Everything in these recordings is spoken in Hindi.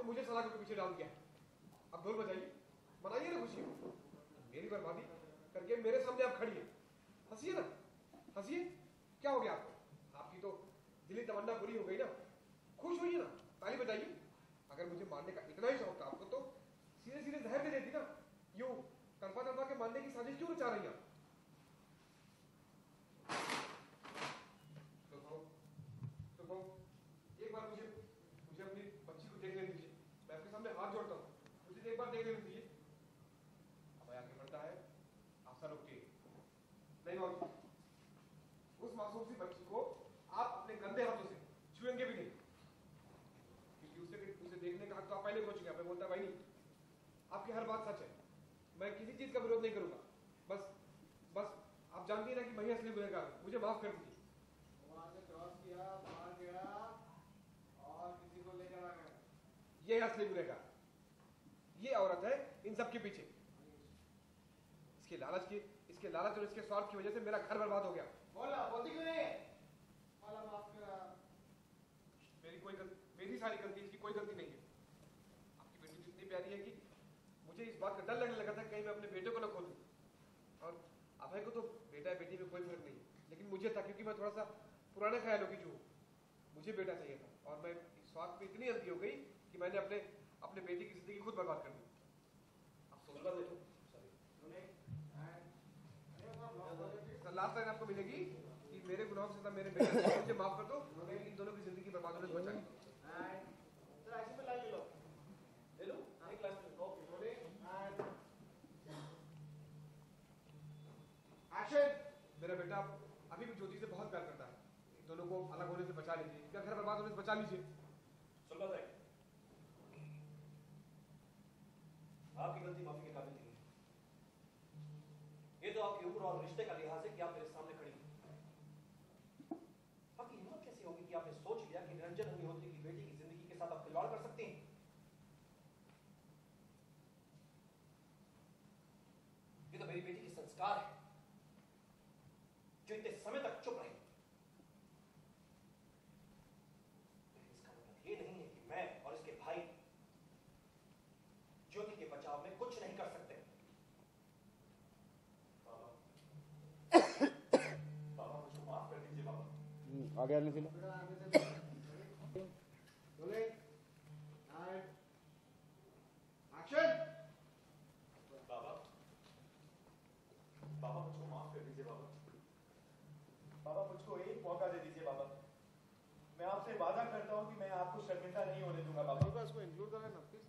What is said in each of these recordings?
मुझे सलाह के पीछे डाल दिया। अब ढोल बजाइए, मनाइए ना खुशी। मेरी बर्बादी करके मेरे सामने आप खड़ी है, हंसिए ना, हंसिए। क्या हो गया आपको? आपकी तो दिली तमन्ना पूरी हो गई ना, खुश होइए ना, ताली बजाइए। अगर मुझे मारने का इतना ही शौक था आपको तो सीधे सीधे जहर दे देती ना। यूं तड़पा तड़पा के मारने की साजिश क्यों रचा रही हैं? तो एक बार मुझे अपनी बच्ची को देख लेने दीजिए। मैं आपके सामने हाथ जोड़ता हूँ, मुझे एक बार देख लेने दीजिए। अब आगे बढ़ता है, आप सर रुकिए। नहीं बाबू, उस मासूम सी बच्ची को आप अपने गंदे हाथों से छुएंगे भी नहीं, क्योंकि उसे देखने का हक तो आप पहले खो चुके हैं। मैं बोलता भाई नहीं, आपकी हर बात सच है, मैं किसी चीज का विरोध नहीं करूंगा। बस आप जानती हैं ना कि मैं ही असली गुनहगार हूं, मुझे माफ कर दीजिए। वहां से क्रॉस किया, बाहर गया और किसी को लेकर आ गया। ये है असली गुनहगार, ये औरत है इन सब के पीछे। इसके लालच और इसके स्वार्थ की वजह से मेरा घर बर्बाद हो गया। बोलती क्यों नहीं? माफ करा। मेरी सारी गलती, इसकी कोई गलती नहीं है। आपकी बेटी इतनी प्यारी है कि मुझे इस बात का डर लगने लगा था कहीं मैं अपने बेटे को न खो दूं। और अभय को तो बेटा बेटी में कोई फर्क नहीं, लेकिन मुझे था, क्योंकि मैं थोड़ा सा पुराने ख्यालों की जो मुझे बेटा चाहिए था। और मैं इस स्वार्थ में इतनी गलती हो गई कि मैंने अपने बेटी की जिंदगी खुद बर्बाद कर दी। आप सोच रहे हो, लास्ट लाइन आपको मिलेगी कि मेरे गुनाहों से मेरे बेटे को मुझे माफ कर दो, इन दोनों की जिंदगी बर्बाद होने से बचाएं। ऐसे में लाइए लो, ले लो एक क्लास में। Okay rolling and action. मेरा बेटा अभी भी ज्योति से बहुत प्यार करता है, इन दोनों को अलग होने से बचा लीजिए, इनका घर बर्बाद होने से बचा लीजिए। सुन लो, आपकी गलती माफी के काबिल नहीं है। ये तो आपकी उम्र और रिश्ते का लिहाज है कि आप मेरे सामने खड़ी हैं। आपकी हिम्मत कैसी होगी कि आपने सोच लिया कि निरंजन अग्निहोत्री की बेटी की जिंदगी के साथ आप खिलवाड़ कर सकते हैं? ये तो मेरी बेटी की संस्कार है जो इतने समय तक चुप रही। इसका मतलब ये नहीं है कि मैं और इसके भाई ज्योति के बचाव में कुछ नहीं कर सकते। बाबा मुझको माफ कर दीजिए बाबा। आगे आने से बाबा मुझको माफ कर दीजिए बाबा। बाबा मुझको एक मौका दे दीजिए बाबा। मैं आपसे वादा करता हूँ कि मैं आपको शर्मिंदा नहीं होने दूंगा बाबा। इसको इंक्लूड करें ना प्लीज।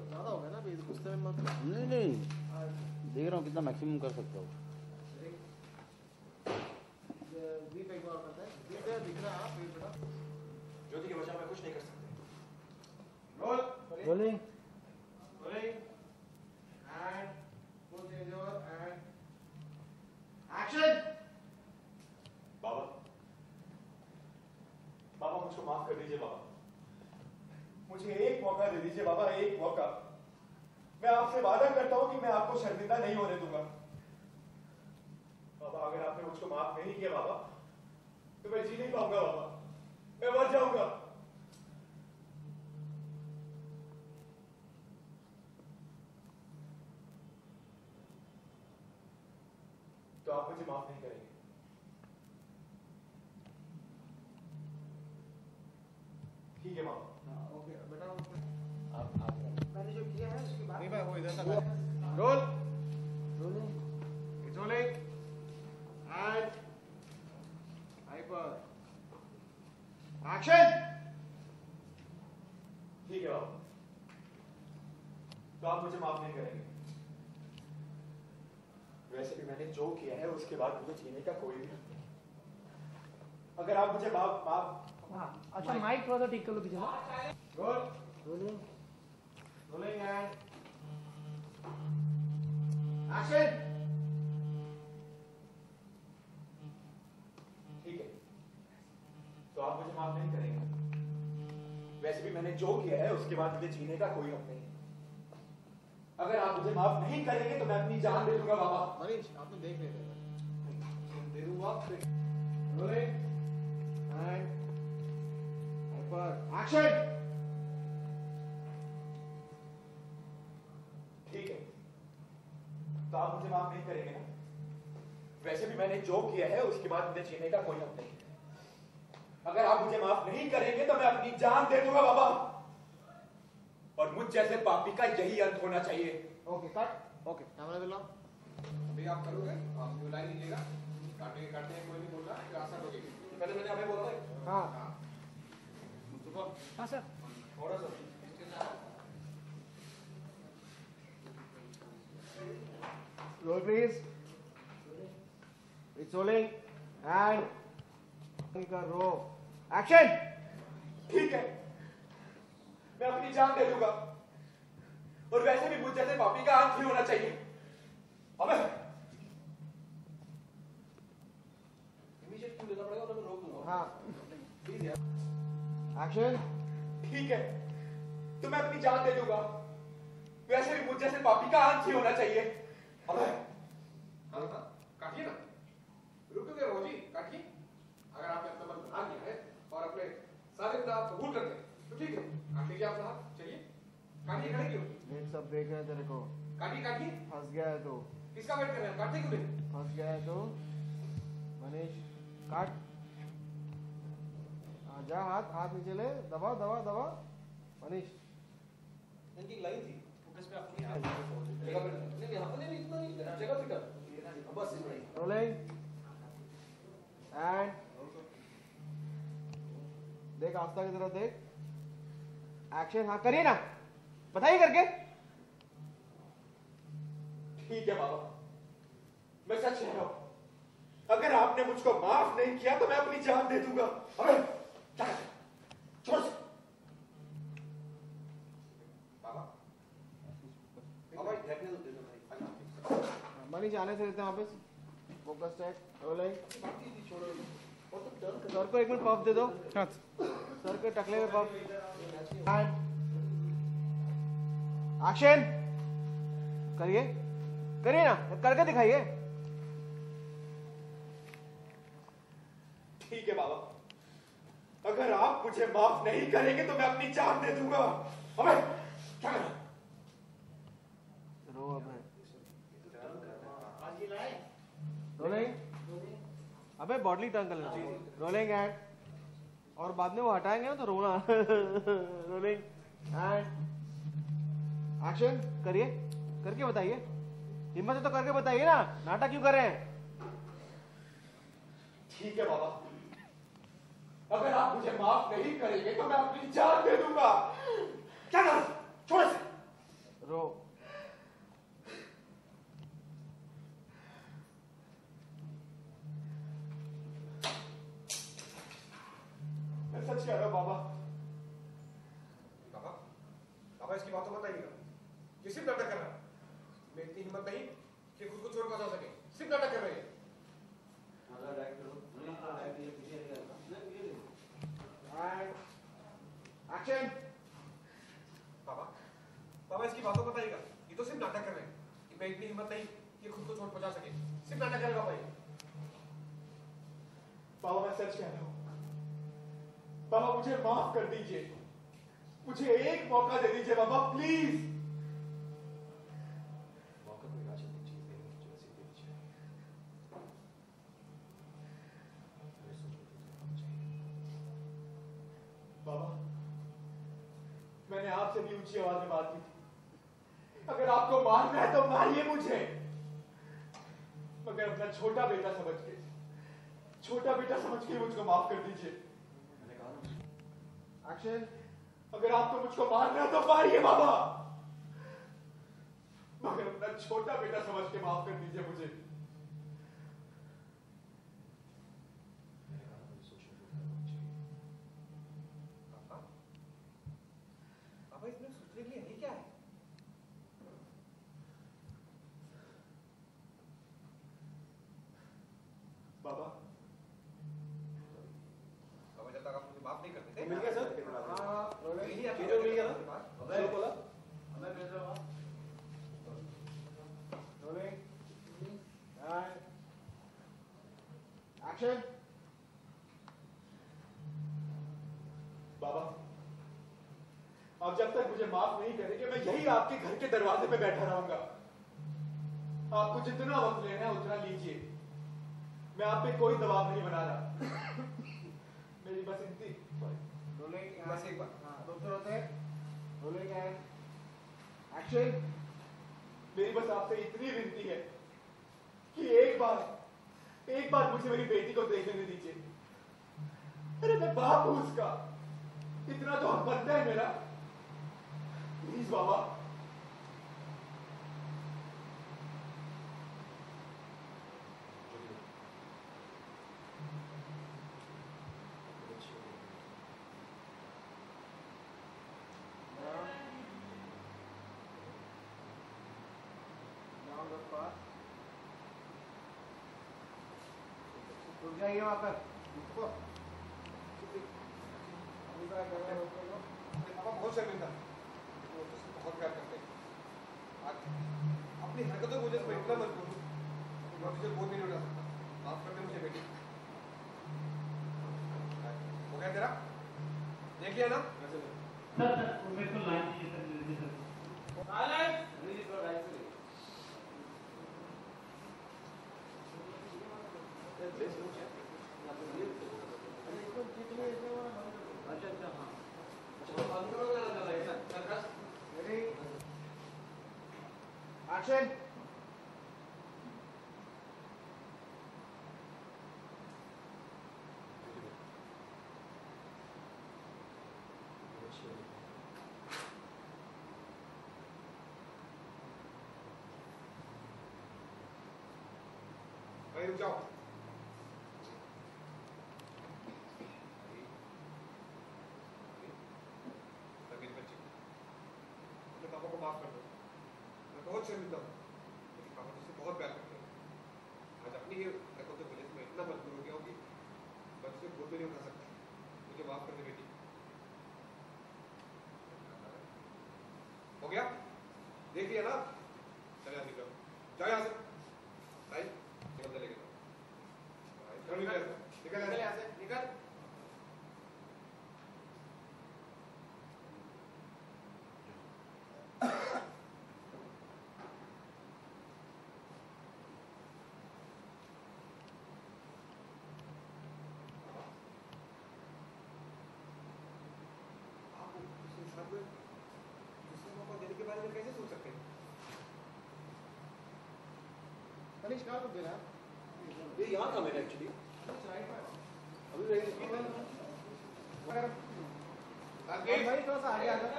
ज्यादा हो गया ना अभी, गुस्से में मत। नहीं देख रहा हूँ कितना मैक्सिमम कर सकता हूँ। दीप एक बार करते हैं, दिख रहा है आप बेटा। ज्योति के बचाव में कुछ नहीं कर सकते। Roll rolling and full change over and action. बाबा मुझको माफ कर दीजिए बाबा। मुझे एक मौका दे दीजिए बाबा, एक मौका। मैं आपसे वादा करता हूँ कि मैं आपको शर्मिंदा नहीं होने दूंगा। बाबा अगर आपने मुझको माफ नहीं किया बाबा तो मैं जी नहीं पाऊंगा बाबा, मैं मर जाऊंगा। तो आप मुझे माफ नहीं करेंगे? ठीक है बाबा। ओके बेटा, आप मैंने जो किया है उसके बाद नहीं भाई, वो इधर तक role rolling rolling and hyper action. ठीक है बाबा, तो आप मुझे माफ नहीं करेंगे? वैसे भी मैंने जो किया है उसके बाद मुझे जीने का कोई भी हक नहीं। अगर आप मुझे माफ अच्छा माइक थोड़ा सा ठीक कर लो पीछे से। Role rolling and action. ठीक है, तो आप मुझे माफ नहीं करेंगे? वैसे भी मैंने जो किया है उसके बाद मुझे जीने का कोई हक नहीं। अगर आप मुझे माफ नहीं करेंगे तो मैं अपनी जान दे दूंगा बाबा। मनीष आपने देख लिया दे दूंगा। रोलिंग एंड हाइपर पर एक्शन। ठीक है, तो आप मुझे माफ नहीं करेंगे ना? वैसे भी मैंने जो किया है उसके बाद मुझे जीने का कोई हक नहीं है। अगर आप मुझे माफ नहीं करेंगे तो मैं अपनी जान दे दूंगा बाबा, और मुझ जैसे पापी का यही अंत होना चाहिए। Okay cut. ओके कैमरा दिलाओ। अभी आप करोगे, आप बुलाई लीजिएगा, काटने काटने कोई नहीं बोल रहा, फिर आसान हो जाएगी। पहले मैंने अभी बोला था। हाँ हाँ सर। थोड़ा सा roll please. It's rolling and row action. ठीक है, मैं अपनी जान दे दूंगा, और वैसे भी मुझ जैसे पापी का अंत ही होना चाहिए। अबे इमीडिएट क्यों लेना पड़ेगा, और मैं रोक दूंगा। हाँ प्लीज यार एक्शन। ठीक है, तो मैं अपनी जान दे दूंगा, वैसे भी मुझ जैसे पापी का अंत ही होना चाहिए। अबे हाँ हाँ काटिए ना, रुकोगे रोजी, काटिए। अगर आपने अपना मन बना लिया है और अपने सारे गुनाह आप कबूल करते हैं तो ठीक है, काट लीजिए आप साहब। चलिए काटिए, खड़े क्यों? ये सब देख रहे हैं तेरे को। काटिए काटिए। फंस गया है तो। किसका वेट कर रहे हैं, काटते क्यों नहीं? फंस गया है तो मनीष काट। जा हाथ हाथ नीचे ले, दबा दबा दबा मनीष। इनकी लाइन थी फोकस पे, आपको जगह पे नहीं यहाँ पे नहीं, इतना नहीं जगह पे कर बस इतना ही। रोलिंग एंड देख आस्था की तरफ देख। एक्शन। हाँ करिए ना, बताइए करके। ठीक है बाबा, मैं सच कह रहा हूं, अगर आपने मुझको माफ नहीं किया तो मैं अपनी जान दे दूंगा। अबे क्या कर? छोड़ से। बाबा अब भाई देखने दो, दे दो भाई। मनीष आने से देते हैं वापस। Focus tag rolling. छोड़ो और तो डर सर को एक मिनट पफ दे दो। सर के टकले में पफ। एक्शन। करिए करिए ना, करके दिखाइए। ठीक है बाबा, अगर आप मुझे माफ नहीं करेंगे तो मैं अपनी जान दे दूंगा। अबे क्या कर? रो अब है। रोलिंग। अबे बॉडली टर्न कर लेना। रोलिंग एंड, और बाद में वो हटाएंगे ना तो रोना। Rolling and action. करिए, करके बताइए। हिम्मत है तो करके बताइए ना, नाटक क्यों कर रहे हैं? ठीक है बाबा, अगर आप मुझे माफ नहीं करेंगे तो मैं अपनी जान दे दूंगा। क्या कर? छोड़ से। रो। मैं सच कह रहा हूं बाबा। बाबा बाबा इसकी बात तो बताइएगा, ये सिर्फ नाटक कर रहा है। मैं इतनी हिम्मत नहीं कि खुद को चोट पहुंचा सके, सिर्फ नाटक कर रहे हैं। एक्शन। बाबा बाबा इसकी बात तो बताइएगा, ये तो सिर्फ नाटक कर रहे हैं। कि मैं इतनी हिम्मत नहीं कि खुद को चोट पहुंचा सके, सिर्फ नाटक कर रहे हैं बाबा ये। बाबा मैं सच कह रहा हूं, बाबा मुझे माफ कर दीजिए, मुझे एक मौका दे दीजिए बाबा प्लीज। मौका कोई राजनीतिक चीज नहीं है, जो ऐसी दे दीजिए। बाबा मैंने आपसे भी ऊंची आवाज में बात की थी, अगर आपको मारना है तो मारिए मुझे, मगर अपना छोटा बेटा समझ के, छोटा बेटा समझ के मुझको माफ कर दीजिए। मैंने कहा ना। एक्शन। अगर आपको मुझको मारना है तो मारिए बाबा, मगर अपना छोटा बेटा समझ के माफ कर दीजिए मुझे। मैंने कहा ना, मुझे सोचने को करना चाहिए। पापा पापा इसमें सोचने के लिए है क्या है? बाबा बाबा जब तक आप मुझे माफ नहीं करते थे। मिल गया सर? हाँ यही आपकी चीज़ों मिल गया ना? बात। अबे बोला हमें भेज रहा हूँ। Rolling and action. बाबा, आप जब तक मुझे माफ नहीं करेंगे मैं यही आपके घर के दरवाजे पे बैठा रहूंगा। आपको जितना वक्त लेना है उतना लीजिए, मैं आप पे कोई दबाव नहीं बना रहा। मेरी बस इतनी रोलिंग बस एक बार। हाँ दोस्तों होते हैं रोलिंग एंड एक्शन। मेरी बस आपसे इतनी विनती है कि एक बार मुझे मेरी बेटी को देख लेने दीजिए। अरे मैं बाप हूं उसका, इतना तो हक बनता है मेरा। प्लीज बाबा। रुक जाइए वहां पर। रुको। अभी का कैमरा रोक लो। पापा बहुत शर्मिंदा, वो तो उसको बहुत प्यार करते हैं। आज अपनी हरकतों की वजह से मैं इतना मजबूर हूँ, मैं तुझे बोझ नहीं उठा सकता। माफ कर दे मुझे बेटी। हो गया तेरा? देख लिया ना? मेरे को लाइन चाहिए सर, लीजिए सर। अच्छा हाँ। Ready? Action. भाई रुक जाओ। मेरी बच्ची, अपने पापा को माफ कर दो। मैं बहुत शर्मिंदा हूँ, लेकिन पापा तुझसे बहुत प्यार करते हैं। आज अपनी ही हरकतों की वजह से मैं इतना मजबूर हो गया हूँ कि मैं तुझे बोझ भी नहीं उठा सकता। मुझे माफ कर दे बेटी। हो गया? देख लिया ना? चले यहाँ निकलो, जाओ यहाँ से। भाई निकल लेके जाओ। निकल यहाँ से, निकल। आप उस इंसान को दूसरा मौका देने के बारे में कैसे सोच सकते हैं? तनिष कहाँ को देना? ये यहाँ था मैंने एक्चुअली अभी भाई थोड़ा सा आगे आ जाओ।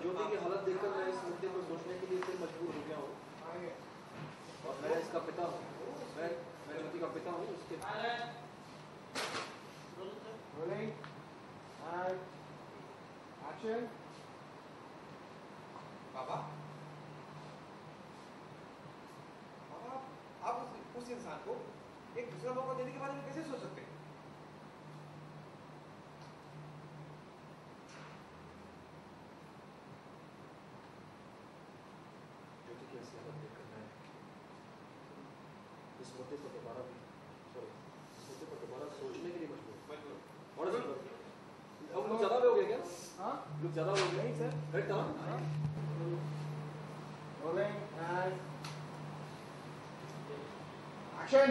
ज्योति की हालत देखकर मैं इस मुद्दे को सोचने के लिए फिर मजबूर हो गया हूँ। आगे। और मैं इसका पिता हूँ, मैं ज्योति का पिता हूँ। उसके Rolling and action. पापा, पापा, आप उस इंसान को एक दूसरा मौका देने के बारे में कैसे सोच सकते हैं? ज्योति की ऐसी हालत देखकर मैं इस मुद्दे पर दोबारा सोचने के लिए मजबूर। और अब लोग ज्यादा हो गए क्या? हाँ? लोग ज्यादा हो गए नहीं सर। राइट था? Rolling and action.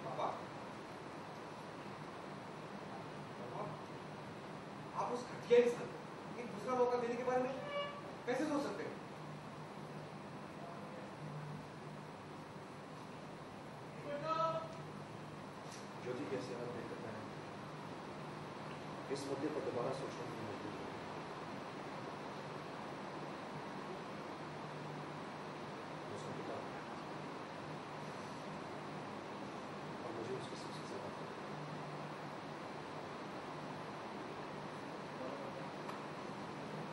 पापा, पापा, आप उस घटिया इंसान को एक दूसरा मौका देने के बारे में कैसे सोच सकते हैं? ज्योति की ऐसी हालत देखकर मैं इस मुद्दे पर दोबारा सोचने के लिए मजबूर हूँ।